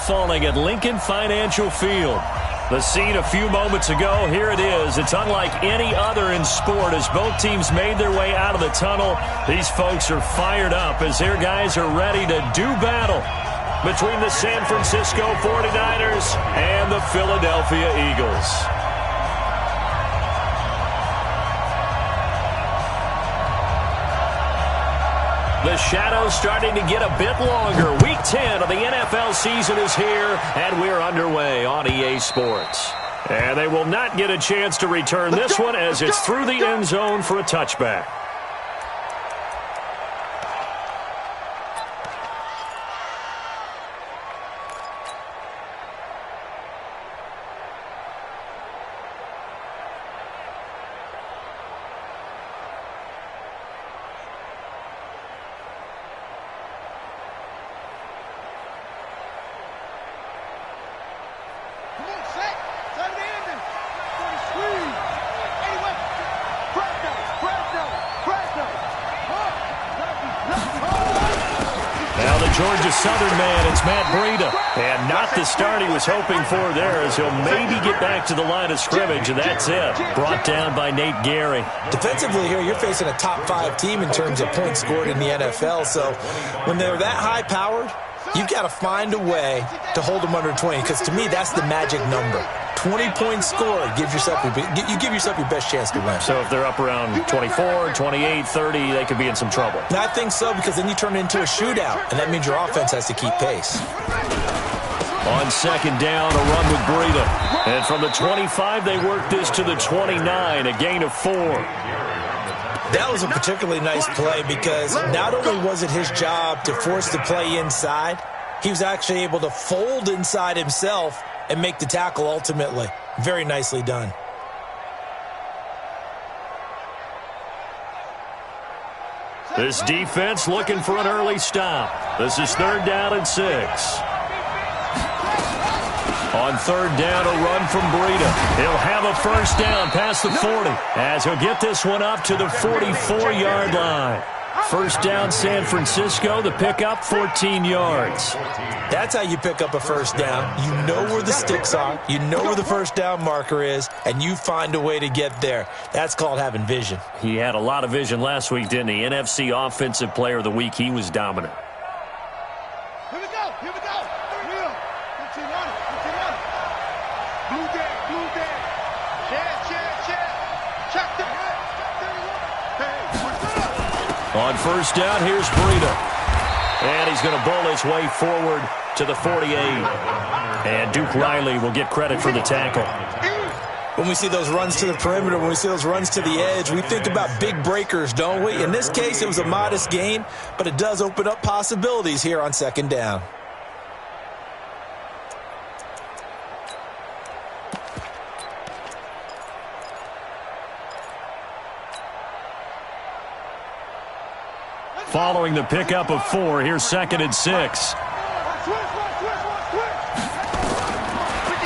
falling at Lincoln Financial Field. The scene a few moments ago, here it is. It's unlike any other in sport as both teams made their way out of the tunnel. These folks are fired up as their guys are ready to do battle between the San Francisco 49ers and the Philadelphia Eagles. The shadow's starting to get a bit longer. Week 10 of the NFL season is here, and we're underway on EA Sports. And they will not get a chance to return this one as it's through the end zone for a touchback. Georgia Southern man, it's Matt Breida. And not the start he was hoping for there as he'll maybe get back to the line of scrimmage, and that's it. Brought down by Nate Gary. Defensively here, you're facing a top-5 team in terms of points scored in the NFL, so when they're that high-powered, you've got to find a way to hold them under 20, because to me, that's the magic number. 20 points scored, you give yourself your best chance to win. So if they're up around 24, 28, 30, they could be in some trouble. I think so, because then you turn it into a shootout, and that means your offense has to keep pace. On second down, a run with Breida. And from the 25, they work this to the 29, a gain of 4. That was a particularly nice play because not only was it his job to force the play inside, he was actually able to fold inside himself and make the tackle ultimately. Very nicely done. This defense looking for an early stop. This is 3rd down and 6. On 3rd down, a run from Breida. He'll have a first down past the 40 as he'll get this one up to the 44-yard line. First down, San Francisco. The pickup, 14 yards. That's how you pick up a first down. You know where the sticks are. You know where the first down marker is, and you find a way to get there. That's called having vision. He had a lot of vision last week, didn't he? NFC Offensive Player of the Week. He was dominant. Here we go. Here we go. Real. 1500. 1500. Blue day. Blue day. Check. Check the head. On first down, here's Breida. And he's going to bowl his way forward to the 48. And Duke Riley will get credit for the tackle. When we see those runs to the perimeter, when we see those runs to the edge, we think about big breakers, don't we? In this case, it was a modest gain, but it does open up possibilities here on second down. Following the pickup of 4, here's 2nd and 6.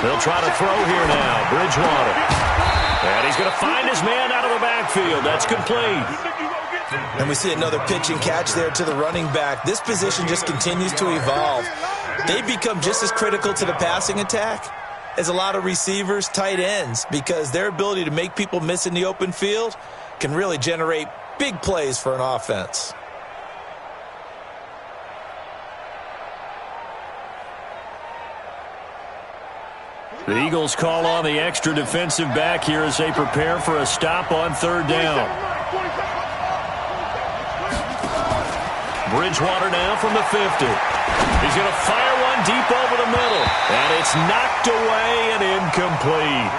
They'll try to throw here now. Bridgewater. And he's going to find his man out of the backfield. That's complete. And we see another pitch and catch there to the running back. This position just continues to evolve. They become just as critical to the passing attack as a lot of receivers, tight ends, because their ability to make people miss in the open field can really generate big plays for an offense. The Eagles call on the extra defensive back here as they prepare for a stop on 3rd down. Bridgewater now from the 50. He's going to fire one deep over the middle. And it's knocked away and incomplete.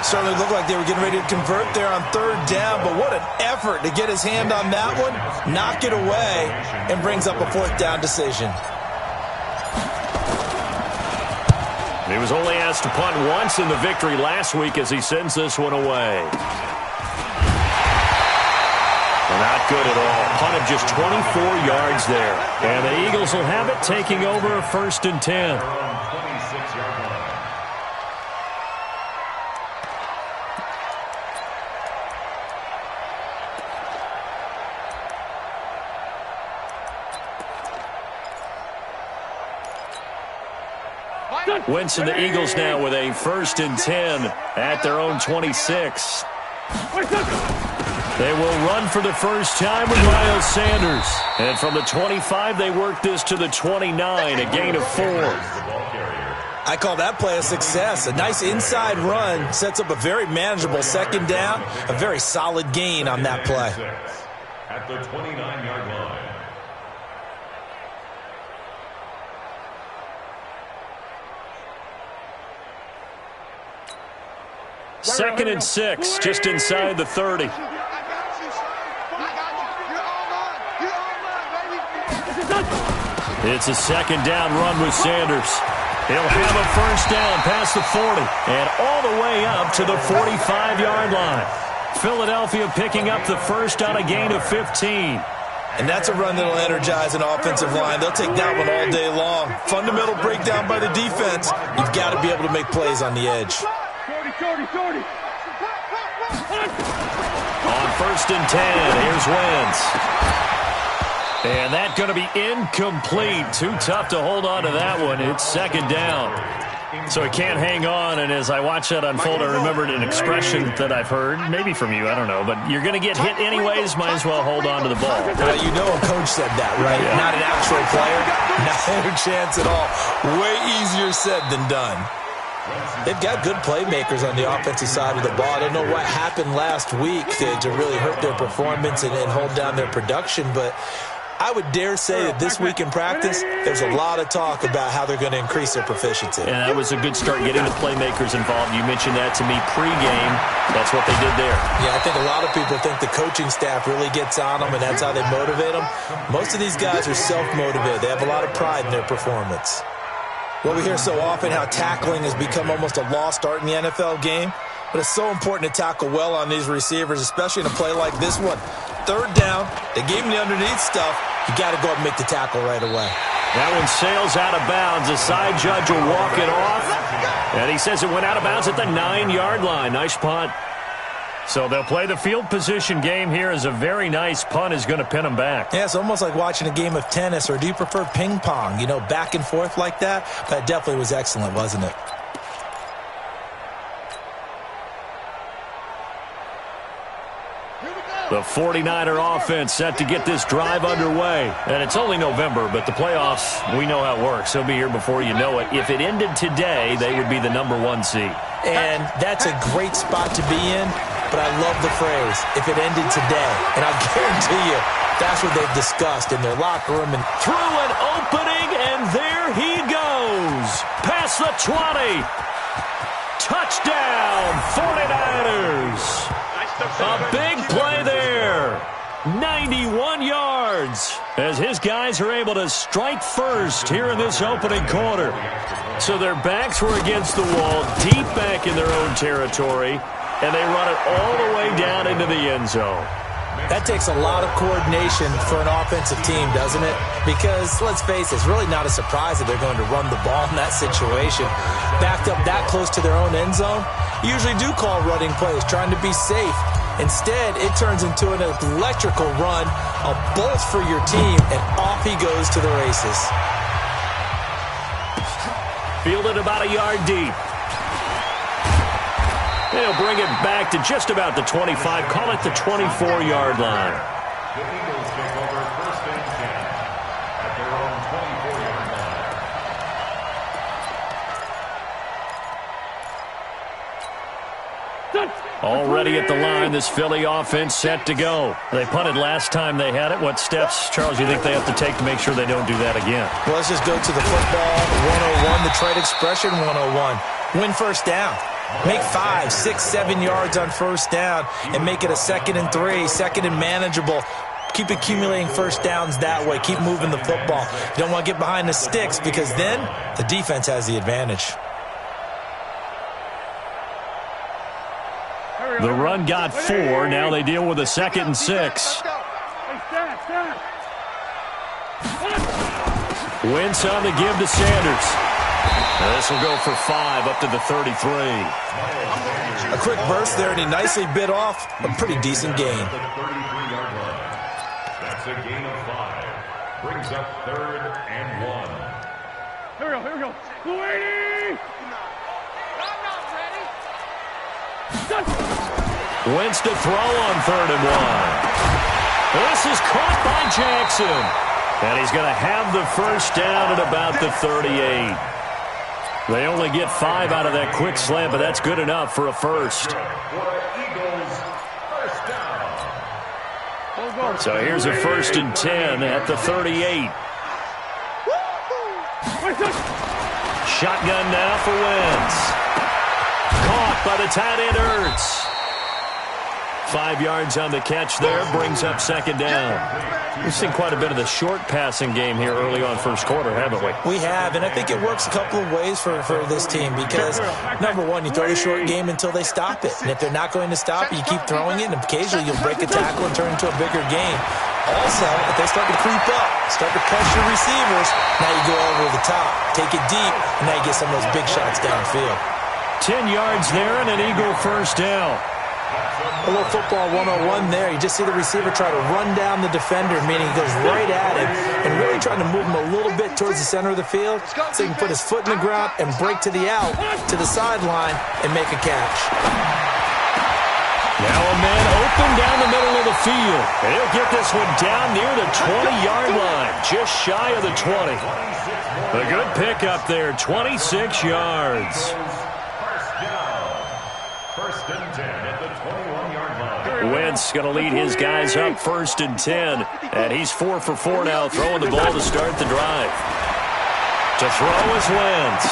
Certainly looked like they were getting ready to convert there on 3rd down, but what an effort to get his hand on that one, knock it away, and brings up a 4th down decision. He was only asked to punt once in the victory last week as he sends this one away. Not good at all. Punt of just 24 yards there. And the Eagles will have it, taking over a 1st and 10. Wentz and the Eagles now with a 1st and 10 at their own 26. They will run for the first time with Miles Sanders. And from the 25, they work this to the 29, a gain of 4. I call that play a success. A nice inside run sets up a very manageable 2nd down. A very solid gain on that play. At the 29-yard line. 2nd and 6, just inside the 30. It's a 2nd down run with Sanders. He'll have a 1st down past the 40 and all the way up to the 45-yard line. Philadelphia picking up the 1st on a gain of 15. And that's a run that'll energize an offensive line. They'll take that one all day long. Fundamental breakdown by the defense. You've got to be able to make plays on the edge. On 1st and 10, here's Wentz. And that's going to be incomplete. Too tough to hold on to that one. It's 2nd down. So he can't hang on, and as I watch that unfold, I remembered an expression that I've heard, maybe from you, I don't know, but you're going to get hit anyways, might as well hold on to the ball. You know a coach said that, right? Yeah. Not an actual player. Not a chance at all. Way easier said than done. They've got good playmakers on the offensive side of the ball. I don't know what happened last week to really hurt their performance and hold down their production, but I would dare say that this week in practice, there's a lot of talk about how they're going to increase their proficiency. And that was a good start, getting the playmakers involved. You mentioned that to me pregame. That's what they did there. Yeah, I think a lot of people think the coaching staff really gets on them, and that's how they motivate them. Most of these guys are self-motivated. They have a lot of pride in their performance. Well, we hear so often how tackling has become almost a lost art in the NFL game, but it's so important to tackle well on these receivers, especially in a play like this one. 3rd down, they gave him the underneath stuff. You got to go up and make the tackle right away. That one sails out of bounds. The side judge will walk it off, and he says it went out of bounds at the 9-yard line. Nice punt. So they'll play the field position game here as a very nice punt is going to pin them back. Yeah, it's almost like watching a game of tennis, or do you prefer ping pong? You know, back and forth like that? That definitely was excellent, wasn't it? The 49er offense set to get this drive underway. And it's only November, but the playoffs, we know how it works. They'll be here before you know it. If it ended today, they would be the #1 seed. And that's a great spot to be in, but I love the phrase, if it ended today. And I guarantee you, that's what they've discussed in their locker room. And through an opening, and there he goes. Past the 20. Touchdown, 49ers. A big play there. 91 yards as his guys are able to strike first here in this opening quarter. So their backs were against the wall, deep back in their own territory, and they run it all the way down into the end zone. That takes a lot of coordination for an offensive team, doesn't it? Because, let's face it, it's really not a surprise that they're going to run the ball in that situation. Backed up that close to their own end zone, usually do call running plays, trying to be safe. Instead, it turns into an electrical run, a bolt for your team, and off he goes to the races. Fielded about a yard deep. They'll bring it back to just about the 25, call it the 24-yard line. The Eagles take over 1st and 10 at their own 24-yard line. Already at the line, this Philly offense set to go. They punted last time they had it. What steps, Charles, you think they have to take to make sure they don't do that again? Well, let's just go to the football 101, the trade expression 101. Win first down. Make 5, 6, 7 yards on first down and make it a 2nd and 3, 2nd and manageable. Keep accumulating first downs that way. Keep moving the football. You don't want to get behind the sticks because then the defense has the advantage. The run got 4. Now they deal with a 2nd and 6. Wentz on the give to Sanders. This will go for 5 up to the 33. A quick burst there, and he nicely bit off a pretty decent gain. That's a gain of 5. Brings up 3rd and 1. Here we go. 280! I'm not ready. Wentz to throw on 3rd and 1. This is caught by Jackson. And he's going to have the first down at about the 38. They only get 5 out of that quick slant, but that's good enough for a first. So here's a 1st and 10 at the 38. Shotgun now for Wentz. Caught by the tight end Ertz. 5 yards on the catch there, brings up 2nd down. We've seen quite a bit of the short passing game here early on first quarter, haven't we? We have, and I think it works a couple of ways for this team because, number one, you throw the short game until they stop it. And if they're not going to stop it, you keep throwing it, and occasionally you'll break a tackle and turn it into a bigger game. Also, if they start to creep up, start to pressure receivers, now you go over the top, take it deep, and now you get some of those big shots downfield. 10 yards there and an Eagle first down. A little football 101 there. You just see the receiver try to run down the defender, meaning he goes right at him and really trying to move him a little bit towards the center of the field so he can put his foot in the ground and break to the out, to the sideline, and make a catch. Now a man open down the middle of the field. And he'll get this one down near the 20-yard line, just shy of the 20. A good pickup there, 26 yards. First and 10 at the 21-yard line. Wentz going to lead his guys up 1st and 10. And he's 4 for 4 now, throwing the ball to start the drive. To throw is Wentz.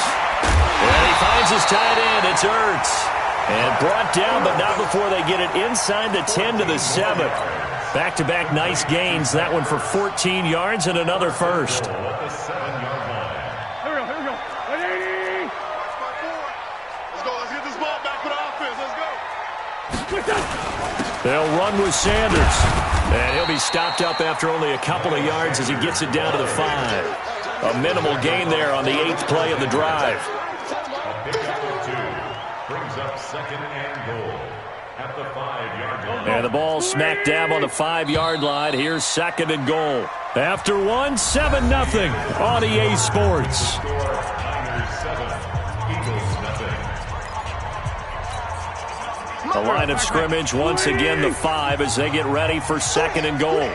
And he finds his tight end. It's Ertz. And brought down, but not before they get it inside the 10 to the 7. Back-to-back nice gains. That one for 14 yards and another first. Here we go. 180! Let's go. Let's get this ball back for the offense. Let's go. They'll run with Sanders. And he'll be stopped up after only a couple of yards as he gets it down to the 5. A minimal gain there on the 8th play of the drive. Brings up 2nd and goal at the 5-yard line. And the ball smack dab on the 5-yard line. Here's 2nd and goal. After 1, 7-0 on EA Sports. Niners 7, Eagles nothing. The line of scrimmage once again the 5 as they get ready for 2nd and goal.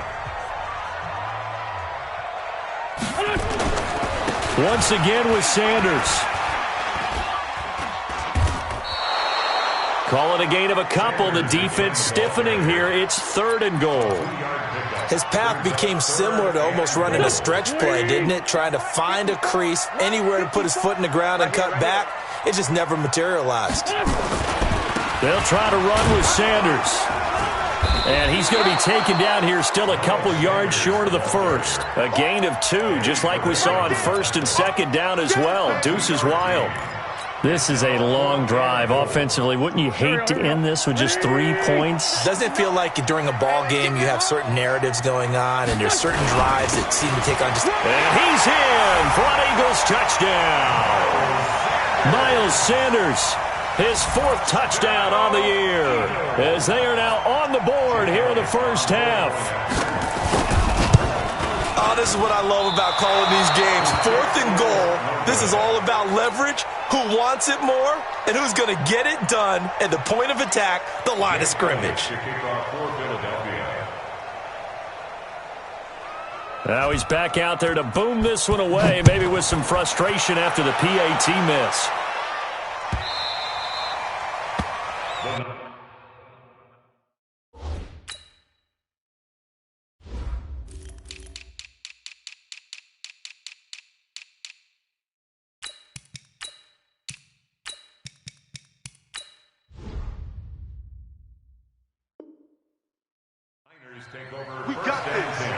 Once again with Sanders. Call it a gain of a couple. The defense stiffening here. It's 3rd and goal. His path became similar to almost running a stretch play, didn't it? Trying to find a crease, anywhere to put his foot in the ground and cut back. It just never materialized. They'll try to run with Sanders. And he's going to be taken down here still a couple yards short of the first. A gain of 2, just like we saw on 1st and 2nd down as well. Deuce is wild. This is a long drive offensively. Wouldn't you hate to end this with just 3 points? Doesn't it feel like during a ball game you have certain narratives going on and there's certain drives that seem to take on just... And he's in for an Eagles touchdown. Miles Sanders, his 4th touchdown on the year, as they are now on the board here in the first half. Oh, this is what I love about calling these games. 4th and goal. This is all about leverage, who wants it more, and who's going to get it done at the point of attack, the line of scrimmage. Now he's back out there to boom this one away, maybe with some frustration after the PAT miss. Take over first and 10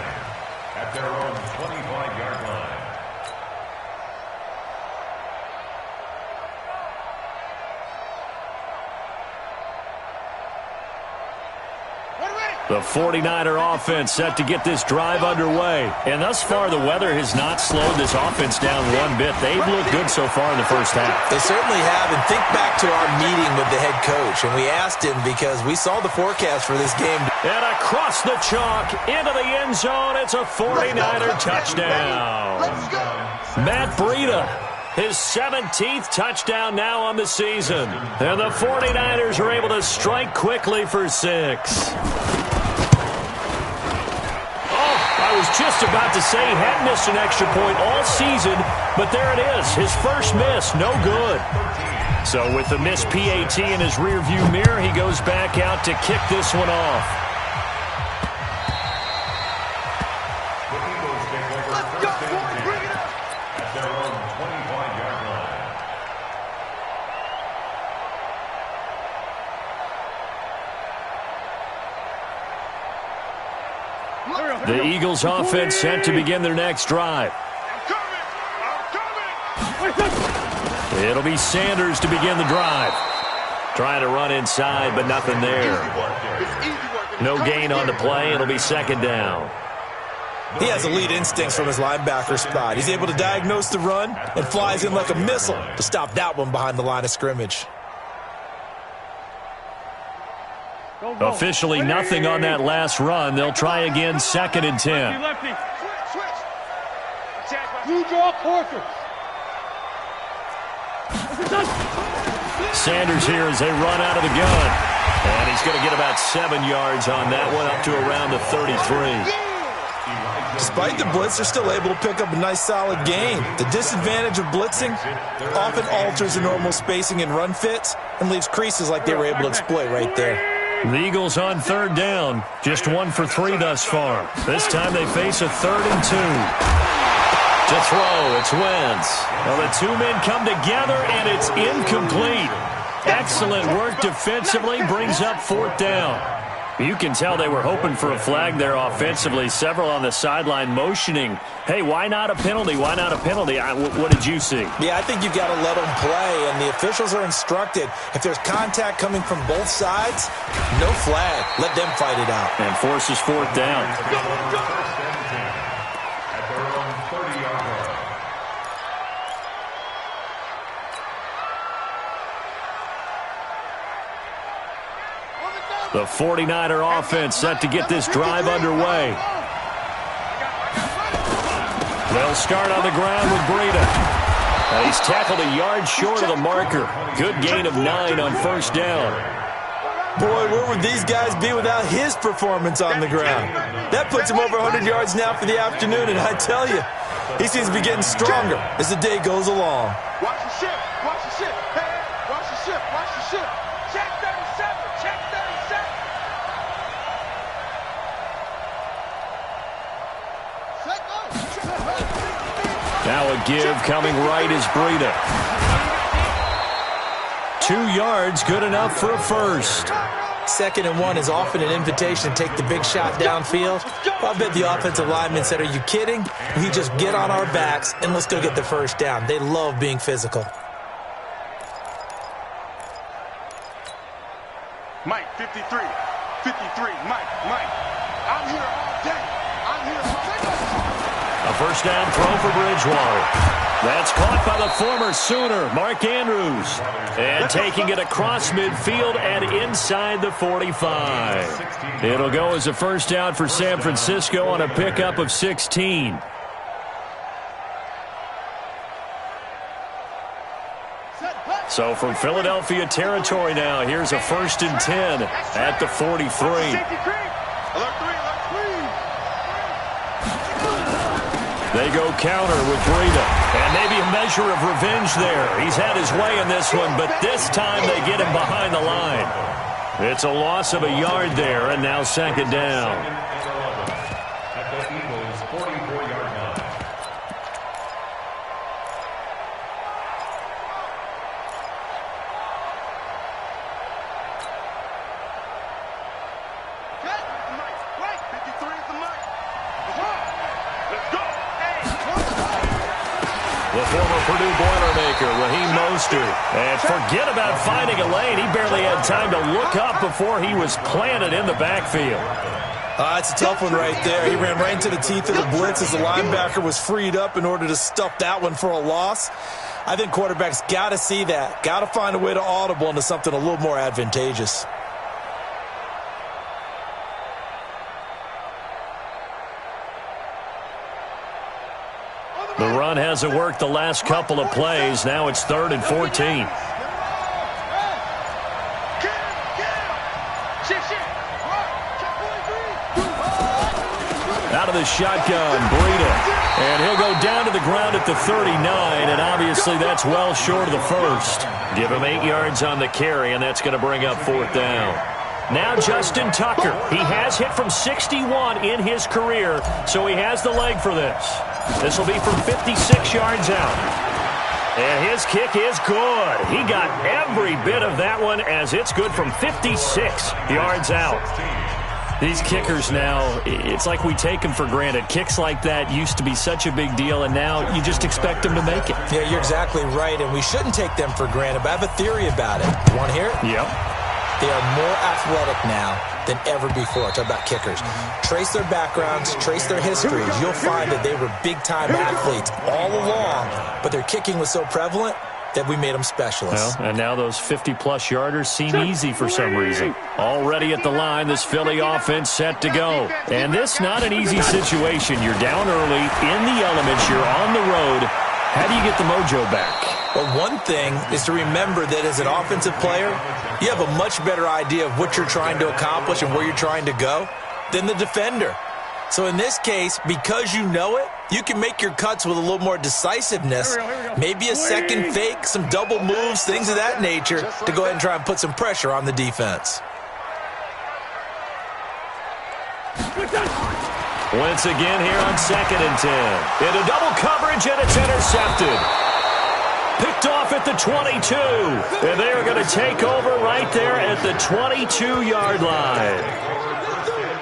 at their own 25-yard line. The 49er offense set to get this drive underway. And thus far, the weather has not slowed this offense down one bit. They've looked good so far in the first half. They certainly have. And think back to our meeting with the head coach. And we asked him because we saw the forecast for this game. And across the chalk, into the end zone, it's a 49er touchdown. Matt Breida His 17th touchdown now on the season. And the 49ers are able to strike quickly for 6. I was just about to say he had missed an extra point all season, but there it is. His first miss, no good. So with the missed PAT in his rearview mirror, he goes back out to kick this one off. The Eagles offense set to begin their next drive. It'll be Sanders to begin the drive. Trying to run inside, but nothing there. No gain on the play. It'll be second down. He has elite instincts from his linebacker spot. He's able to diagnose the run and flies in like a missile to stop that one behind the line of scrimmage. Officially nothing on that last run. They'll try again, 2nd and 10. You draw closer. Sanders here as they run out of the gun. And he's going to get about 7 yards on that one, up to around the 33. Despite the blitz, they're still able to pick up a nice solid gain. The disadvantage of blitzing often alters the normal spacing and run fits and leaves creases like they were able to exploit right there. The Eagles on 3rd down. Just 1 for 3 thus far. This time they face a 3rd and 2. To throw, it's Wentz. Well, the two men come together, and it's incomplete. Excellent work defensively, brings up 4th down. You can tell they were hoping for a flag there offensively. Several on the sideline motioning, hey, why not a penalty? Why not a penalty? What did you see? Yeah, I think you've got to let them play, and the officials are instructed. If there's contact coming from both sides, no flag. Let them fight it out. And forces 4th down. The 49er offense set to get this drive underway. They'll start on the ground with Breida. He's tackled a yard short of the marker. Good gain of 9 on 1st down. Boy, where would these guys be without his performance on the ground? That puts him over 100 yards now for the afternoon, and I tell you, he seems to be getting stronger as the day goes along. Watch the ship. Watch the ship. Hey, watch the ship. Watch the ship. Check 37. Check 37. Now a give coming right is Breida. 2 yards, good enough for a first. 2nd and 1 is often an invitation to take the big shot downfield. I bet the offensive linemen said, are you kidding? We just get on our backs and let's go get the first down. They love being physical. Mike, 53. 53. Mike. I'm here all day. I'm here all day. A first down throw for Bridgewater. That's caught by the former Sooner, Mark Andrews. And taking it across midfield and inside the 45. It'll go as a first down for San Francisco on a pickup of 16. So from Philadelphia territory now, here's a 1st and 10 at the 43. They go counter with Breida. And maybe a measure of revenge there. He's had his way in this one, but this time they get him behind the line. It's a loss of a yard there, and now 2nd down. At the Eagles' 44-yard line. Right, 53 is the mic. Let's go. The former Purdue Boilermaker, Raheem Mostert. And forget about finding a lane. He barely had time to look up before he was planted in the backfield. It's a tough one right there. He ran right into the teeth of the blitz as the linebacker was freed up in order to stuff that one for a loss. I think quarterbacks got to see that. Got to find a way to audible into something a little more advantageous. The run hasn't worked the last couple of plays. Now it's 3rd and 14. Out of the shotgun, Breida. And he'll go down to the ground at the 39, and obviously that's well short of the first. Give him 8 yards on the carry, and that's going to bring up 4th down. Now Justin Tucker. He has hit from 61 in his career, so he has the leg for this. This will be from 56 yards out. And his kick is good. He got every bit of that one as it's good from 56 yards out. These kickers now, it's like we take them for granted. Kicks like that used to be such a big deal, and now you just expect them to make it. Yeah, you're exactly right, and we shouldn't take them for granted, but I have a theory about it. You want to hear it? Yep. They are more athletic now than ever before. Talk about kickers. Trace their backgrounds, trace their histories. You'll find that they were big-time athletes all along, but their kicking was so prevalent that we made them specialists. Well, and now those 50-plus yarders seem easy for some reason. Already at the line, this Philly offense set to go. And this not an easy situation. You're down early, in the elements, you're on the road. How do you get the mojo back? Well, one thing is to remember that as an offensive player, you have a much better idea of what you're trying to accomplish and where you're trying to go than the defender. So in this case, because you know it, you can make your cuts with a little more decisiveness, maybe a second fake, some double moves, things of that nature, to go ahead and try and put some pressure on the defense. Once again here on 2nd and 10. Into double coverage, and it's intercepted. Picked off at the 22. And they are going to take over right there at the 22-yard line.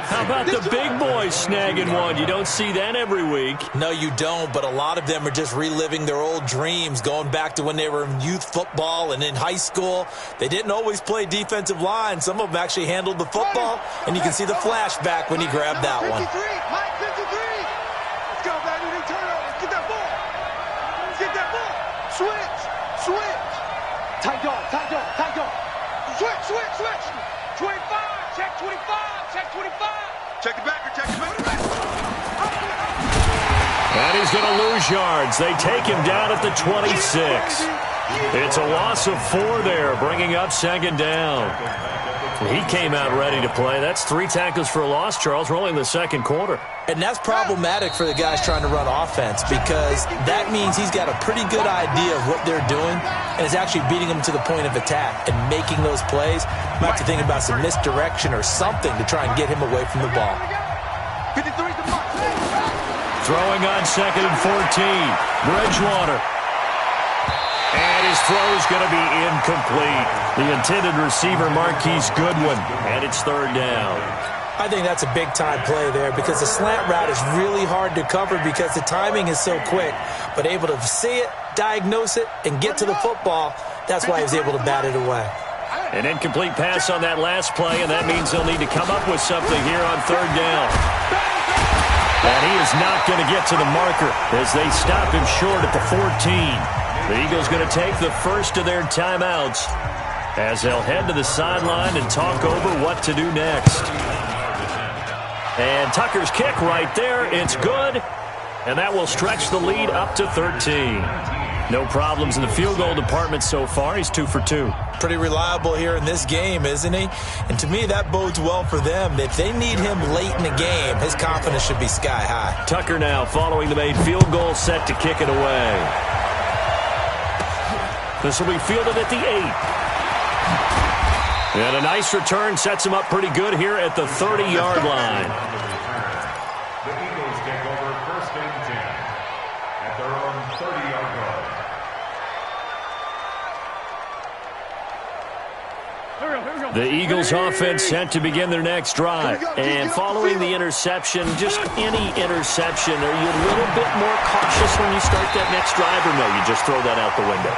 How about the big boys snagging one? You don't see that every week. No, you don't, but a lot of them are just reliving their old dreams, going back to when they were in youth football and in high school. They didn't always play defensive line. Some of them actually handled the football, and you can see the flashback when he grabbed that one. Mike 53. Let's go, baby. They turn over. Let's get that ball. Let's get that ball. Switch. Tight dog. Switch. 25. Check 25. Check 25. Check the backer. And he's going to lose yards. They take him down at the 26. It's a loss of 4 there, bringing up 2nd down. He came out ready to play. That's 3 tackles for a loss, Charles. We're only in the 2nd quarter. And that's problematic for the guys trying to run offense because that means he's got a pretty good idea of what they're doing and is actually beating them to the point of attack and making those plays. Might have to think about some misdirection or something to try and get him away from the ball. 53's the mark. Throwing on 2nd and 14. Bridgewater. And his throw is going to be incomplete. The intended receiver, Marquise Goodwin. And it's 3rd down. I think that's a big-time play there because the slant route is really hard to cover because the timing is so quick. But able to see it, diagnose it, and get to the football, that's why he was able to bat it away. An incomplete pass on that last play, and that means they'll need to come up with something here on 3rd down. And he is not going to get to the marker as they stop him short at the 14. The Eagles going to take the first of their timeouts as they'll head to the sideline and talk over what to do next. And Tucker's kick right there. It's good. And that will stretch the lead up to 13. No problems in the field goal department so far. He's 2 for 2. Pretty reliable here in this game, isn't he? And to me, that bodes well for them. If they need him late in the game, his confidence should be sky high. Tucker now following the made field goal, set to kick it away. This will be fielded at the 8. And a nice return sets him up pretty good here at the 30-yard line. The Eagles take over 1st and 10 at their own 30-yard line. The Eagles offense set to begin their next drive. And following the interception, just any interception, are you a little bit more cautious when you start that next drive, or no, you just throw that out the window?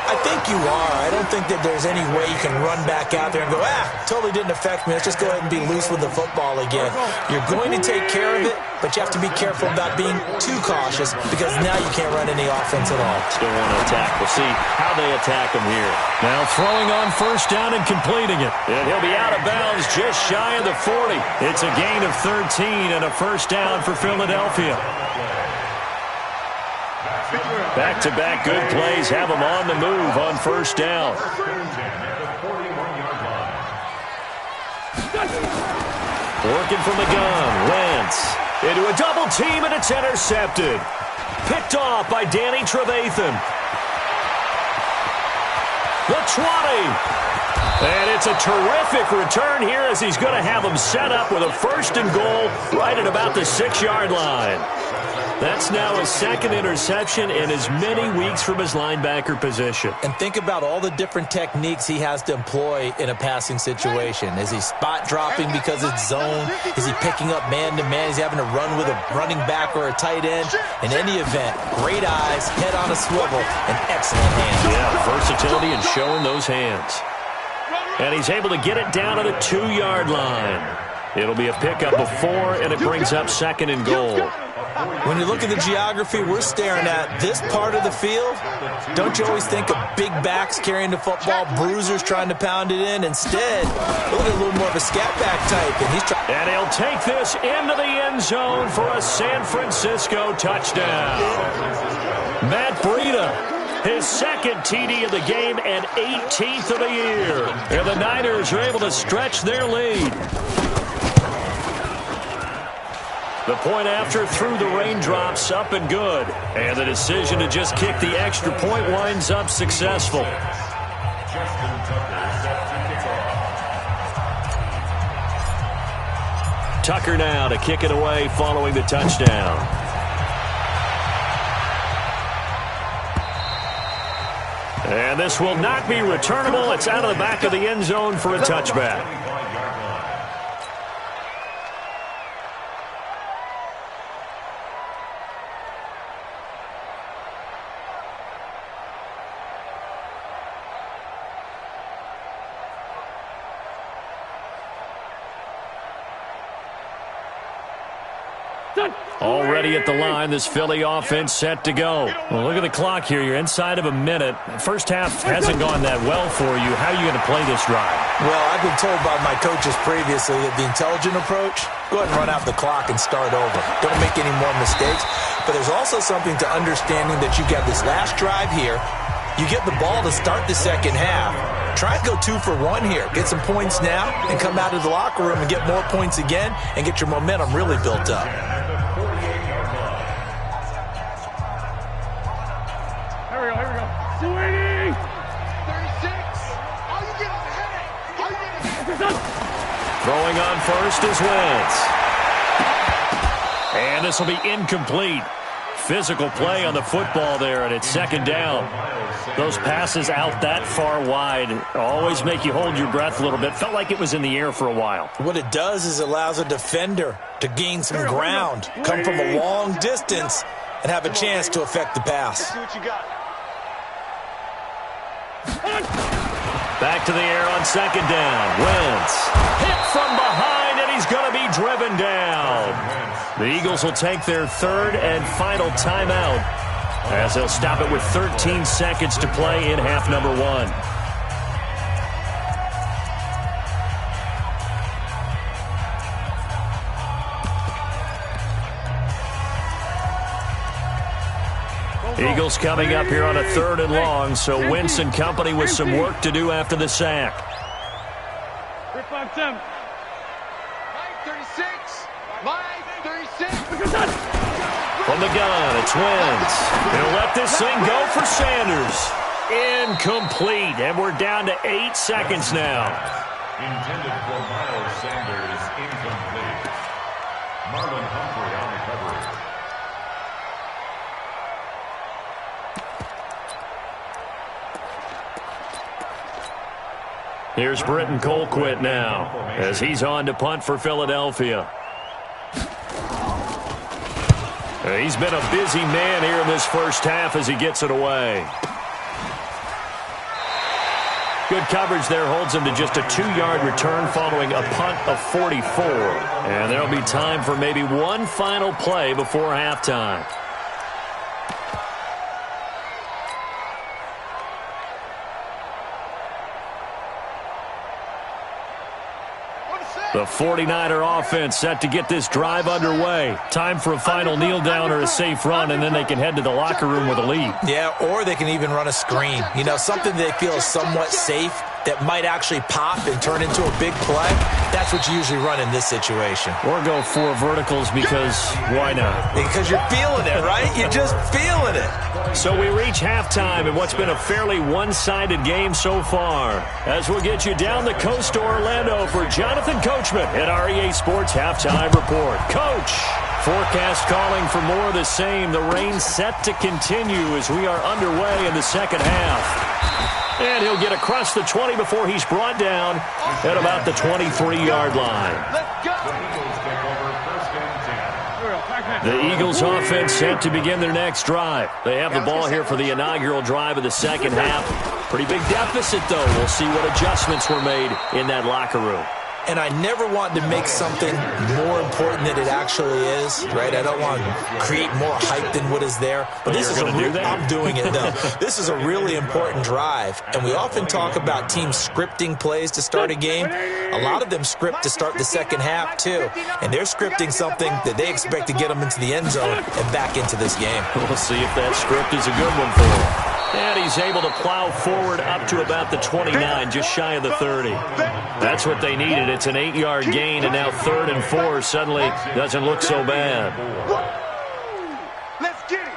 I think you are. I don't think that there's any way you can run back out there and go, totally didn't affect me. Let's just go ahead and be loose with the football again. You're going to take care of it, but you have to be careful about being too cautious because now you can't run any offense at all. Still want to attack. We'll see how they attack him here. Now throwing on 1st down and completing it. And he'll be out of bounds just shy of the 40. It's a gain of 13 and a 1st down for Philadelphia. Back-to-back good plays have him on the move on first down. Working from the gun, Wentz into a double team, and it's intercepted. Picked off by Danny Trevathan. The 20. And it's a terrific return here as he's going to have them set up with a first and goal right at about the 6-yard line. That's now his second interception in as many weeks from his linebacker position. And think about all the different techniques he has to employ in a passing situation. Is he spot dropping because it's zone? Is he picking up man-to-man? Is he having to run with a running back or a tight end? In any event, great eyes, head on a swivel, and excellent hands. Yeah, versatility and showing those hands. And he's able to get it down to the 2-yard line. It'll be a pickup of 4, and it brings up second and goal. When you look at the geography we're staring at, this part of the field, don't you always think of big backs carrying the football, bruisers trying to pound it in? Instead, look at a little more of a scat back type. And he'll take this into the end zone for a San Francisco touchdown. Matt Breida, his second TD of the game and 18th of the year. And the Niners are able to stretch their lead. The point after through the raindrops, up and good. And the decision to just kick the extra point winds up successful. Tucker now to kick it away following the touchdown. And this will not be returnable. It's out of the back of the end zone for a touchback. Already at the line, this Philly offense set to go. Well, look at the clock here. You're inside of a minute. First half hasn't gone that well for you. How are you going to play this drive? Well, I've been told by my coaches previously that the intelligent approach, go ahead and run out the clock and start over. Don't make any more mistakes. But there's also something to understanding that you get this last drive here. You get the ball to start the second half. Try and go 2 for 1 here. Get some points now and come out of the locker room and get more points again and get your momentum really built up. Here we go. 280. 36. All you get is a headache. Throwing on first is Wentz. And this will be incomplete. Physical play on the football there, and it's second down. Those passes out that far wide always make you hold your breath a little bit. Felt like it was in the air for a while. What it does is it allows a defender to gain some ground, come from a long distance, and have a chance to affect the pass. See what you got. Back to the air on second down. Wentz hit from behind, and he's going to be driven down. The Eagles will take their third and final timeout as they'll stop it with 13 seconds to play in half number 1. Eagles coming up here on a 3rd and long, so Wentz and company with some work to do after the sack. 3-5-10. 36. 36. From the gun, it's Wentz. He'll let this thing go for Sanders. Incomplete, and we're down to 8 seconds now. Intended for Miles Sanders, incomplete. Marlon Humphrey on recovery. Here's Britton Colquitt now as he's on to punt for Philadelphia. He's been a busy man here in this first half as he gets it away. Good coverage there holds him to just a 2-yard return following a punt of 44. And there'll be time for maybe one final play before halftime. The 49er offense set to get this drive underway. Time for a final kneel down or a safe run, and then they can head to the locker room with a lead. Yeah, or they can even run a screen. You know, something they feel is somewhat safe that might actually pop and turn into a big play. That's what you usually run in this situation. Or go 4 verticals because why not? Because you're feeling it, right? You're just feeling it. So we reach halftime in what's been a fairly one-sided game so far. As we'll get you down the coast to Orlando for Jonathan Coachman at our EA Sports Halftime Report. Coach, forecast calling for more of the same. The rain set to continue as we are underway in the second half. And he'll get across the 20 before he's brought down at about the 23-yard line. The Eagles offense set to begin their next drive. They have the ball here for the inaugural drive of the second half. Pretty big deficit, though. We'll see what adjustments were made in that locker room. And I never want to make something more important than it actually is, right? I don't want to create more hype than what is there. But this is I'm doing it, though. This is a really important drive. And we often talk about teams scripting plays to start a game. A lot of them script to start the second half, too. And they're scripting something that they expect to get them into the end zone and back into this game. We'll see if that script is a good one for them. And he's able to plow forward up to about the 29, just shy of the 30. That's what they needed. It's an 8-yard gain, and now 3rd and 4 suddenly doesn't look so bad. Let's get it.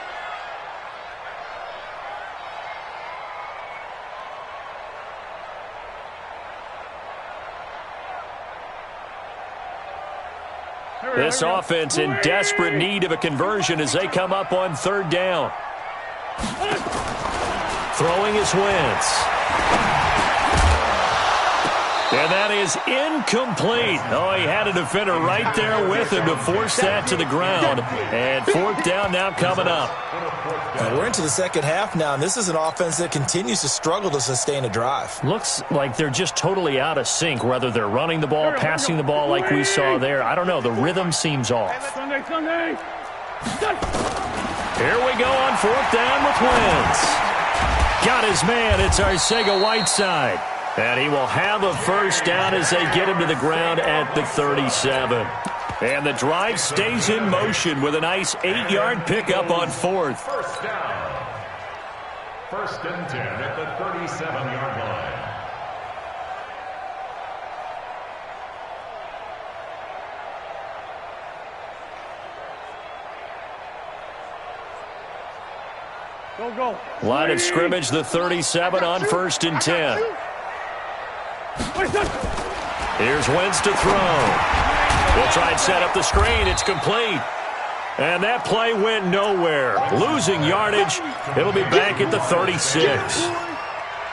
This offense in desperate need of a conversion as they come up on 3rd down. Throwing his Wentz. And that is incomplete. Oh, he had a defender right there with him to force that to the ground. And 4th down now coming up. We're into the second half now, and this is an offense that continues to struggle to sustain a drive. Looks like they're just totally out of sync, whether they're running the ball, passing the ball like we saw there. I don't know. The rhythm seems off. Here we go on 4th down with Wentz. Got his man. It's Arcega-Whiteside. And he will have a first down as they get him to the ground at the 37. And the drive stays in motion with a nice 8-yard pickup on 4th. First down. 1st and 10 at the 37-yard line. Go. Line of scrimmage, the 37 on 1st and 10. Here's Wentz to throw. We'll try and set up the screen. It's complete. And that play went nowhere. Losing yardage. It'll be back at the 36.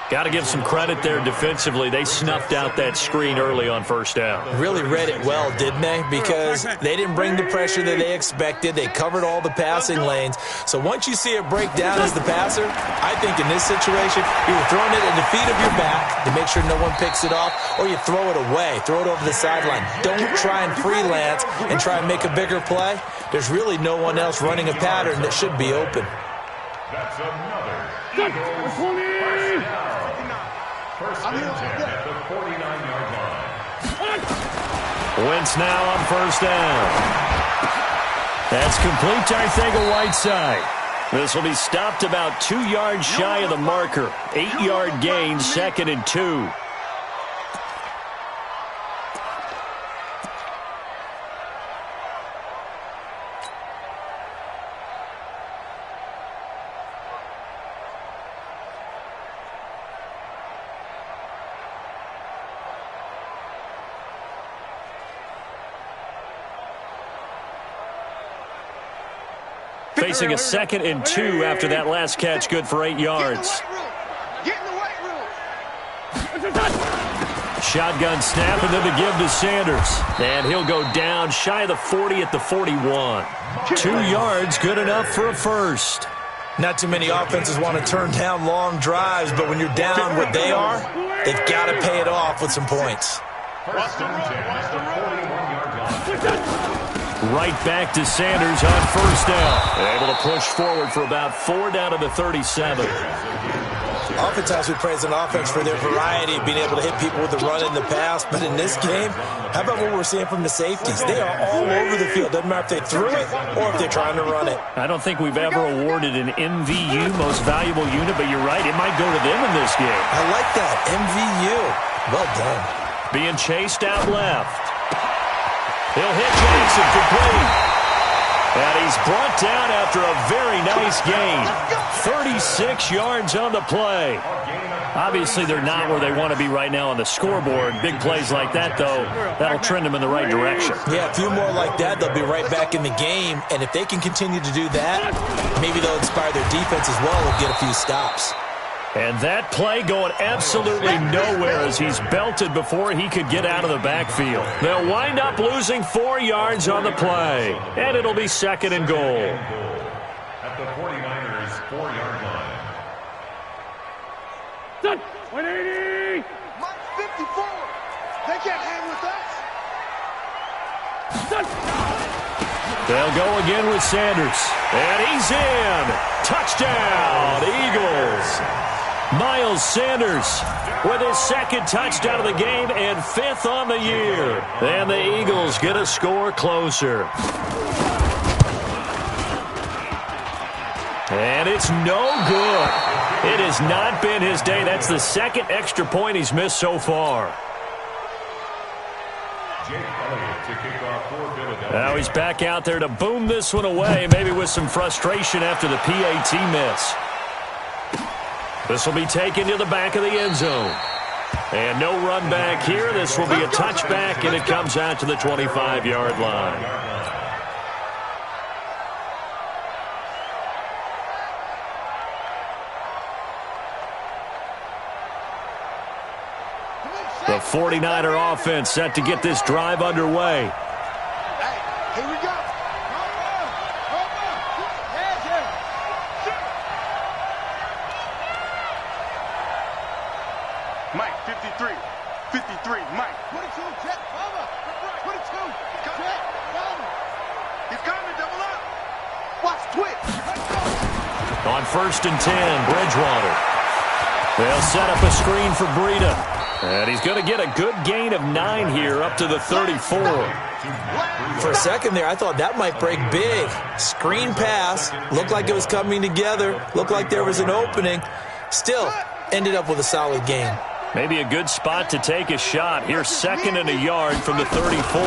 Got to give some credit there defensively. They snuffed out that screen early on 1st down. Really read it well, didn't they? Because they didn't bring the pressure that they expected. They covered all the passing lanes. So once you see it break down as the passer, I think in this situation, you're throwing it at the feet of your back to make sure no one picks it off, or you throw it away, throw it over the sideline. Don't try and freelance and try and make a bigger play. There's really no one else running a pattern that should be open. That's another Eagles first down. 1st and 10 at the 49-yard line. Wentz now on 1st down. That's complete to Arcega-Whiteside. This will be stopped about 2 yards shy of the marker. 8-yard gain, 2nd and 2. Facing a 2nd and 2 after that last catch, good for 8 yards. Get in the weight room. Shotgun snap and then the give to Sanders. And he'll go down shy of the 40 at the 41. 2 yards, good enough for a first. Not too many offenses want to turn down long drives, but when you're down what they are, they've got to pay it off with some points. 1st and 10 at the 41-yard line. Right back to Sanders on 1st down. Able to push forward for about 4 down to the 37. Oftentimes we praise an offense for their variety of being able to hit people with the run in the pass, but in this game, how about what we're seeing from the safeties? They are all over the field. Doesn't matter if they threw it or if they're trying to run it. I don't think we've ever awarded an MVU, most valuable unit, but you're right, it might go to them in this game. I like that, MVU. Well done. Being chased out left. He'll hit Jackson complete. And he's brought down after a very nice gain. 36 yards on the play. Obviously, they're not where they want to be right now on the scoreboard. Big plays like that, though, that'll trend them in the right direction. Yeah, a few more like that, they'll be right back in the game. And if they can continue to do that, maybe they'll inspire their defense as well and get a few stops. And that play going absolutely nowhere as he's belted before he could get out of the backfield. They'll wind up losing 4 yards on the play. And it'll be 2nd and goal. At the 49ers 4-yard line. 180! Mike 54! They can't hang with us! They'll go again with Sanders. And he's in! Touchdown, Eagles! Miles Sanders with his 2nd touchdown of the game and 5th on the year. And the Eagles get a score closer. And it's no good. It has not been his day. That's the 2nd extra point he's missed so far. Now he's back out there to boom this one away, maybe with some frustration after the PAT miss. This will be taken to the back of the end zone. And no run back here. This will be a touchback, and it comes out to the 25-yard line. The 49er offense set to get this drive underway. Here we go. Mike, 53. 53, Mike. 22, check, cover. 22, check, cover. He's coming, double up. Watch, twitch. On 1st and 10, Bridgewater. They'll set up a screen for Breida. And he's going to get a good gain of 9 here up to the 34. For a second there, I thought that might break big. Screen pass. Looked like it was coming together. Looked like there was an opening. Still, ended up with a solid gain. Maybe a good spot to take a shot. Here's 2nd and a yard from the 34.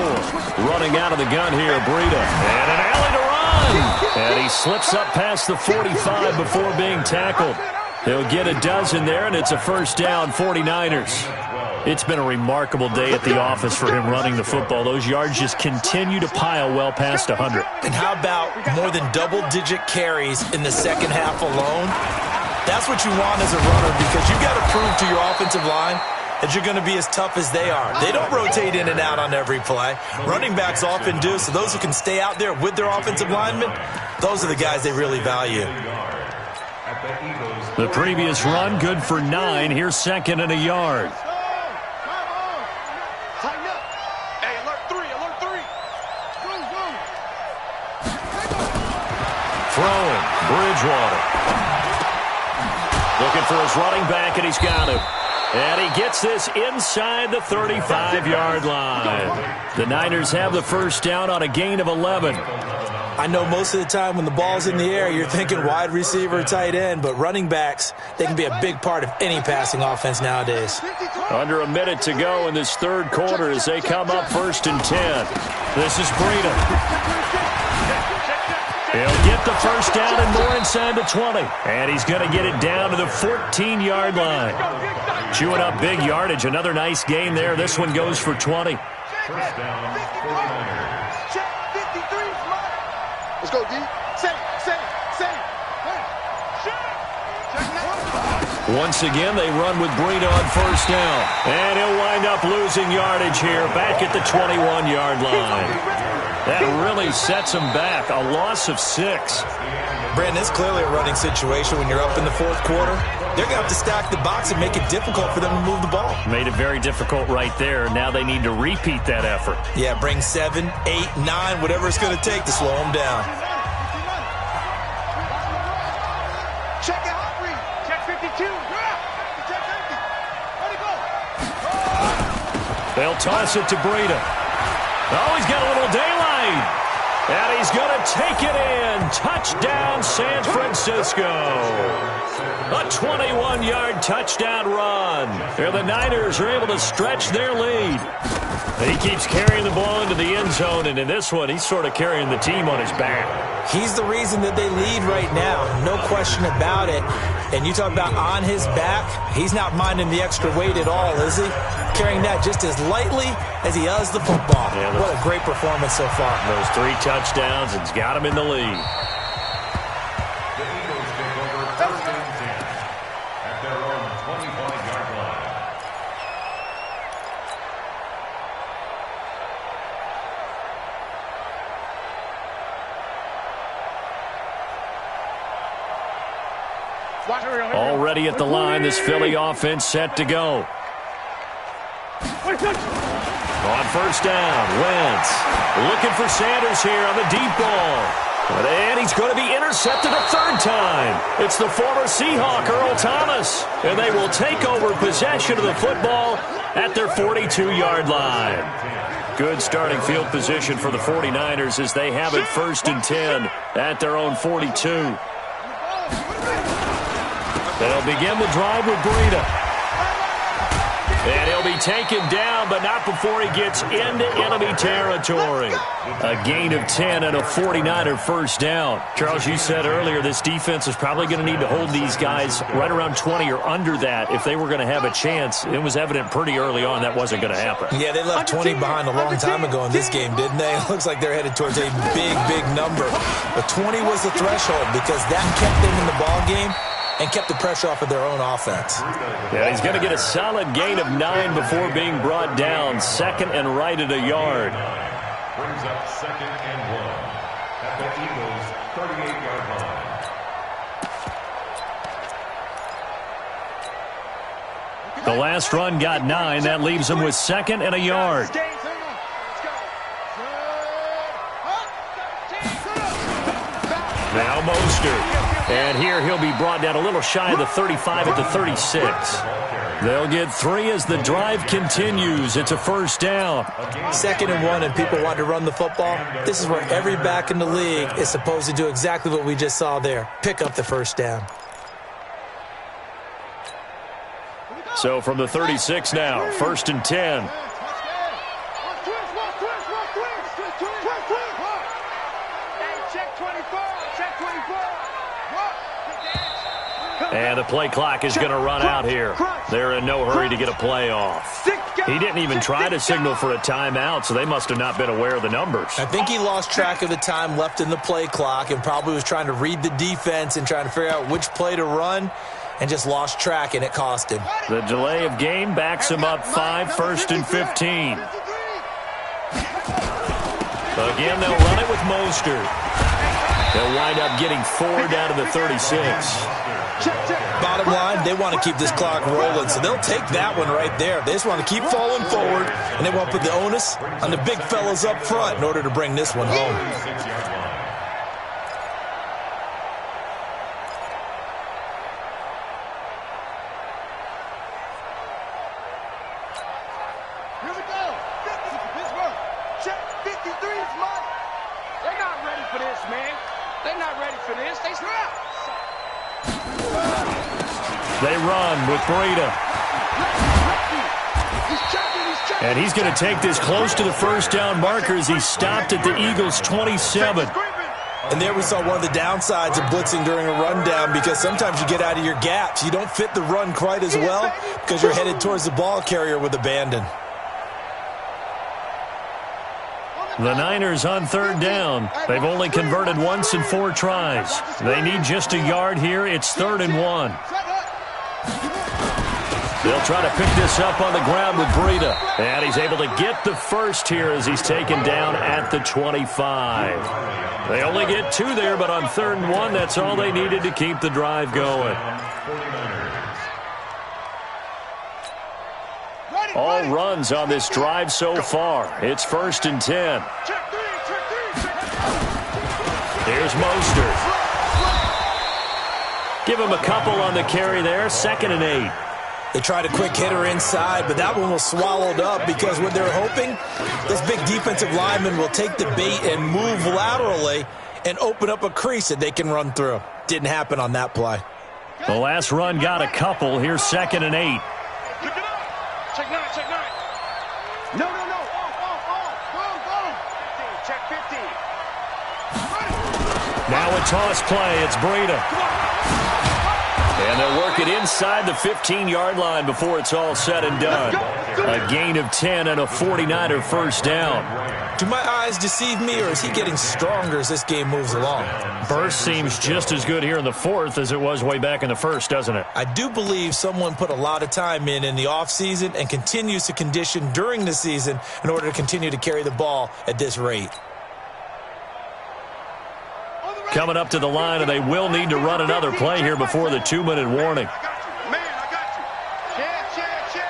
Running out of the gun here, Breida. And an alley to run. And he slips up past the 45 before being tackled. He'll get a dozen there, and it's a 1st down, 49ers. It's been a remarkable day at the office for him running the football. Those yards just continue to pile well past 100. And how about more than double-digit carries in the 2nd half alone? That's what you want as a runner, because you've got to prove to your offensive line that you're going to be as tough as they are. They don't rotate in and out on every play. Running backs often do, so those who can stay out there with their offensive linemen, those are the guys they really value. The previous run, good for 9. Here's 2nd and a yard. Tighten up. Hey, alert 3, alert 3. Throwing, Bridgewater. Looking for his running back, and he's got him. And he gets this inside the 35-yard line. The Niners have the 1st down on a gain of 11. I know most of the time when the ball's in the air, you're thinking wide receiver, tight end, but running backs, they can be a big part of any passing offense nowadays. Under a minute to go in this 3rd quarter as they come up 1st and 10. This is Breida. He'll get the 1st down and more inside the 20. And he's going to get it down to the 14-yard line. Chewing up big yardage. Another nice gain there. This one goes for 20. 1st down, 49ers. Let's go, D. Set it. Once again, they run with Breida on 1st down. And he'll wind up losing yardage here back at the 21-yard line. That really sets him back. A loss of 6. Brandon, it's clearly a running situation when you're up in the 4th quarter. They're going to have to stack the box and make it difficult for them to move the ball. Made it very difficult right there. Now they need to repeat that effort. Yeah, bring 7, 8, 9, whatever it's going to take to slow them down. Check it out, check 52. They'll toss it to Breida. Oh, he's got a little daylight. And he's going to take it in. Touchdown, San Francisco. A 21-yard touchdown run. Here the Niners are able to stretch their lead. He keeps carrying the ball into the end zone, and in this one, he's sort of carrying the team on his back. He's the reason that they lead right now. No question about it. And you talk about on his back, he's not minding the extra weight at all, is he? Carrying that just as lightly as he does the football. Yeah, what a great performance so far. Those 3 touchdowns, it's got him in the lead. The Eagles take over first and 10 at their own 25-yard line. Already at the line, this Philly offense set to go. On first down, Wentz looking for Sanders here on the deep ball. And he's going to be intercepted a third time. It's the former Seahawk, Earl Thomas. And they will take over possession of the football at their 42-yard line. Good starting field position for the 49ers as they have it first and 10 at their own 42. They'll begin the drive with Breida. And he'll be taken down, but not before he gets into enemy territory. A gain of 10 and a 49er first down. Charles, you said earlier this defense is probably going to need to hold these guys right around 20 or under that if they were going to have a chance. It was evident pretty early on that wasn't going to happen. Yeah, they left 20 behind a long time ago in this game, didn't they? It looks like they're headed towards a big, big number. But 20 was the threshold because that kept them in the ball game and kept the pressure off of their own offense. Yeah, he's going to get a solid gain of 9 before being brought down. Second and right at a yard. Brings up second and 1 at the Eagles' 38-yard line. The last run got 9. That leaves him with second and a yard. Now Mostert. And here he'll be brought down a little shy of the 35 at the 36. They'll get 3 as the drive continues. It's a first down. Second and 1 and people want to run the football. This is where every back in the league is supposed to do exactly what we just saw there. Pick up the first down. So from the 36 now, first and 10. And the play clock is going to run out here. They're in no hurry to get a play off. He didn't even try to signal for a timeout, so they must have not been aware of the numbers. I think he lost track of the time left in the play clock and probably was trying to read the defense and trying to figure out which play to run and just lost track, and it cost him. The delay of game backs him up 5, first and 15. Again, they'll run it with Mostert. They'll wind up getting 4 down to the 36. Bottom line, they want to keep this clock rolling, so they'll take that one right there. They just want to keep falling forward, and they want to put the onus on the big fellas up front in order to bring this one home. Here we go. Pittsburgh. Check 53 is mine. They're not ready for this, man. They're not ready for this. They snap. They run with Breida. And he's going to take this close to the first down marker as he stopped at the Eagles' 27. And there we saw one of the downsides of blitzing during a rundown because sometimes you get out of your gaps. You don't fit the run quite as well because you're headed towards the ball carrier with abandon. The Niners on third down. They've only converted once in 4 tries. They need just a yard here. It's 3rd and 1. They'll try to pick this up on the ground with Breida. And he's able to get the first here as he's taken down at the 25. They only get 2 there, but on 3rd and 1, that's all they needed to keep the drive going. All runs on this drive so far. It's 1st and 10. Here's Mostert. Give him a couple on the carry there. 2nd and 8. They tried a quick hitter inside, but that one was swallowed up because what they're hoping, this big defensive lineman will take the bait and move laterally and open up a crease that they can run through. Didn't happen on that play. The last run got a couple. Here's 2nd and 8. Check 9, check 9. No. Go. Check 50. Now a toss play. It's Breida. And they'll work it inside the 15-yard line before it's all said and done. A gain of 10 and a 49er first down. Do my eyes deceive me, or is he getting stronger as this game moves along? Burst seems just as good here in the 4th as it was way back in the 1st, doesn't it? I do believe someone put a lot of time in the offseason and continues to condition during the season in order to continue to carry the ball at this rate. Coming up to the line, and they will need to run another play here before the 2-minute warning. I got you.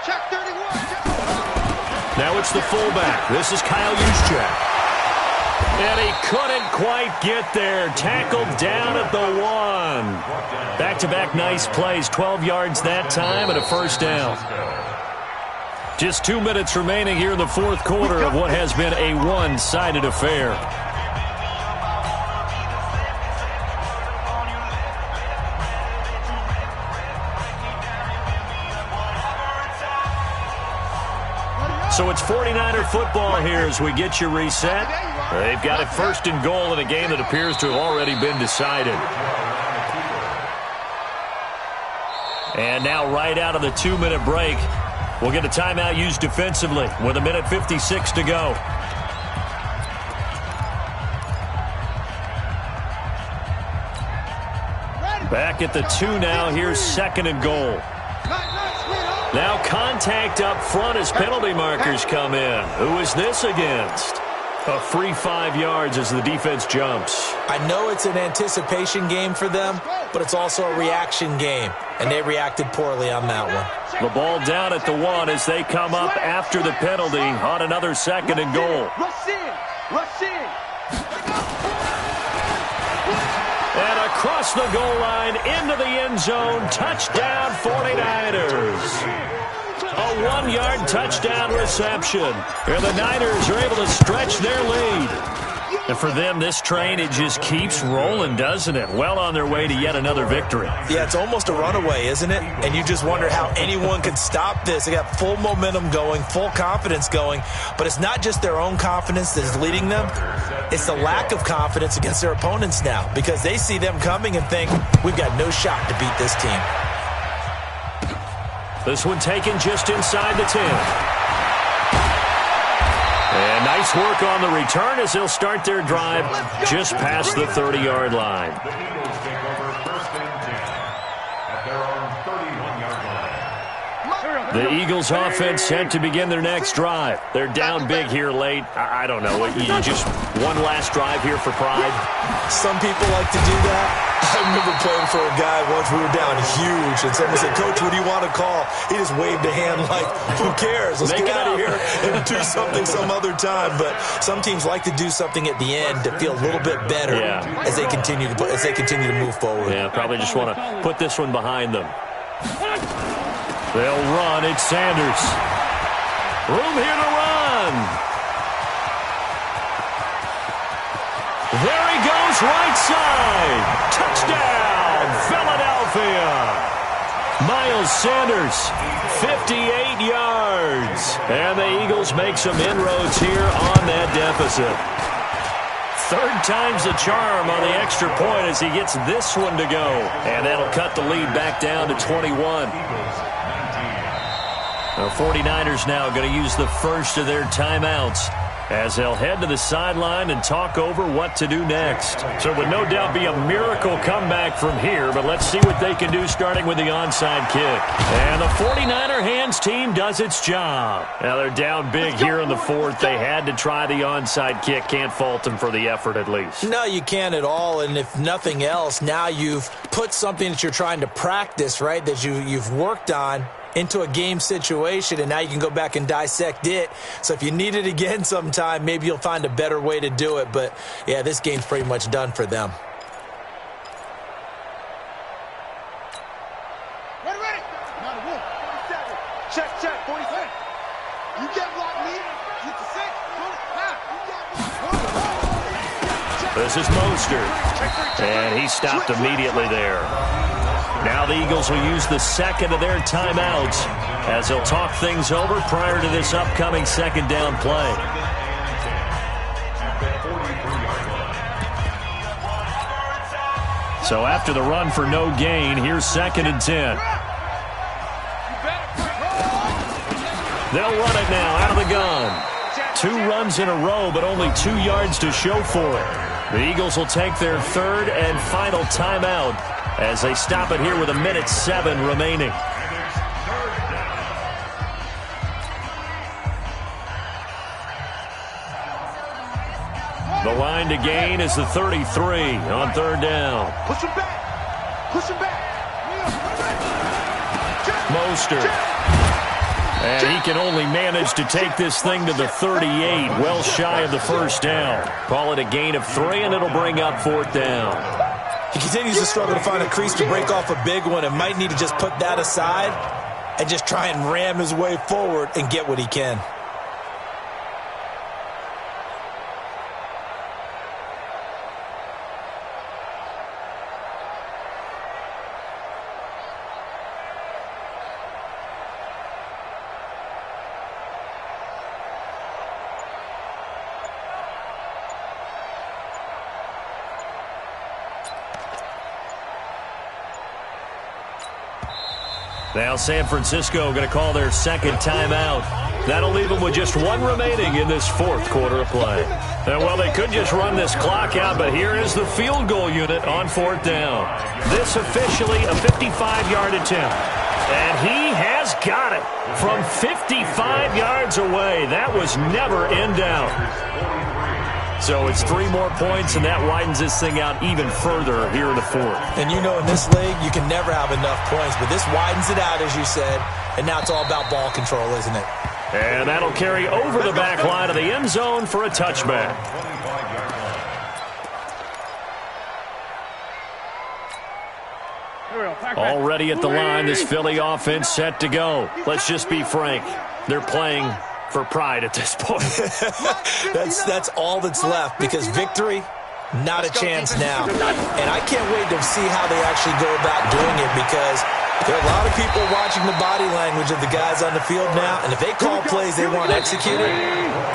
Check 31. Now it's the fullback. This is Kyle Juszczyk. And he couldn't quite get there. Tackled down at the 1. Back-to-back nice plays. 12 yards that time and a first down. Just 2 minutes remaining here in the 4th quarter of what has been a one-sided affair. So it's 49er football here as we get you reset. They've got it 1st and goal in a game that appears to have already been decided. And now right out of the 2-minute break, we'll get a timeout used defensively with 1:56 to go. Back at the 2 now. Here's 2nd and goal. Now contact up front as penalty markers come in. Who is this against? A free 5 yards as the defense jumps. I know it's an anticipation game for them, but it's also a reaction game, and they reacted poorly on that one. The ball down at the 1 as they come up after the penalty on another 2nd and goal. Rush in. And across the goal line into the end zone. Touchdown 49ers. A 1-yard touchdown reception. And the Niners are able to stretch their lead. And for them, this train, it just keeps rolling, doesn't it? Well on their way to yet another victory. Yeah, it's almost a runaway, isn't it? And you just wonder how anyone could stop this. They got full momentum going, full confidence going. But it's not just their own confidence that is leading them. It's the lack of confidence against their opponents now, because they see them coming and think, we've got no shot to beat this team. This one taken just inside the 10. And nice work on the return as they'll start their drive just past the 30-yard line. The Eagles take over 1st and 10 at their own 31-yard line. The Eagles offense set to begin their next drive. They're down big here late. I don't know. You just one last drive here for pride. Some people like to do that. I remember playing for a guy once. We were down huge, and someone said, "Coach, what do you want to call?" He just waved a hand like, who cares? Let's get out of here and do something some other time. But some teams like to do something at the end to feel a little bit better as they continue to move forward. Yeah, probably just want to put this one behind them. They'll run. It's Sanders. Room here to run. There he goes, right side. Touchdown, Philadelphia. Miles Sanders, 58 yards. And the Eagles make some inroads here on that deficit. 3rd time's the charm on the extra point as he gets this one to go. And that'll cut the lead back down to 21. The 49ers now going to use the first of their timeouts as they'll head to the sideline and talk over what to do next. So it would no doubt be a miracle comeback from here, but let's see what they can do starting with the onside kick. And the 49er hands team does its job. Now they're down big here in the 4th. They had to try the onside kick. Can't fault them for the effort at least. No, you can't at all. And if nothing else, now you've put something that you're trying to practice, right, that you've worked on into a game situation, and now you can go back and dissect it. So if you need it again sometime, maybe you'll find a better way to do it. But, yeah, this game's pretty much done for them. Ready. Check, 45. You get block me. Get to 6. This is Mostert, and he stopped immediately there. Now the Eagles will use the second of their timeouts as they'll talk things over prior to this upcoming second down play. So after the run for no gain, here's 2nd and 10. They'll run it now out of the gun. 2 runs in a row, but only 2 yards to show for it. The Eagles will take their 3rd and final timeout as they stop it here with 1:07 remaining. The line to gain is the 33 on 3rd down. Push him back. Push him back. Mostert. And he can only manage to take this thing to the 38, well shy of the 1st down. Call it a gain of 3, and it'll bring up 4th down. He continues to struggle to find a crease to break off a big one and might need to just put that aside and just try and ram his way forward and get what he can. Now San Francisco going to call their 2nd timeout. That'll leave them with just 1 remaining in this 4th quarter of play. And well, they could just run this clock out, but here is the field goal unit on 4th down. This officially a 55-yard attempt. And he has got it from 55 yards away. That was never in doubt. So it's 3 more points, and that widens this thing out even further here in the 4th. And you know in this league, you can never have enough points, but this widens it out, as you said, and now it's all about ball control, isn't it? And that'll carry over the back line of the end zone for a touchback. Already at the line, this Philly offense set to go. Let's just be frank. They're playing for pride at this point. that's all that's left, because victory, not a chance now. And I can't wait to see how they actually go about doing it, because there are a lot of people watching the body language of the guys on the field now, and if they call plays they want executed,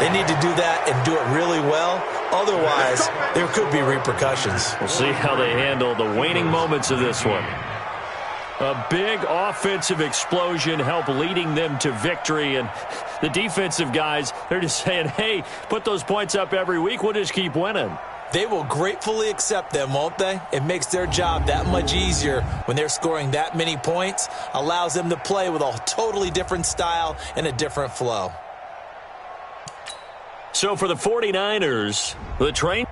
they need to do that and do it really well. Otherwise, there could be repercussions. We'll see how they handle the waning moments of this one. A big offensive explosion helped leading them to victory, and the defensive guys, they're just saying, hey, put those points up every week, we'll just keep winning. They will gratefully accept them, won't they? It makes their job that much easier when they're scoring that many points, allows them to play with a totally different style and a different flow. So for the 49ers, the train...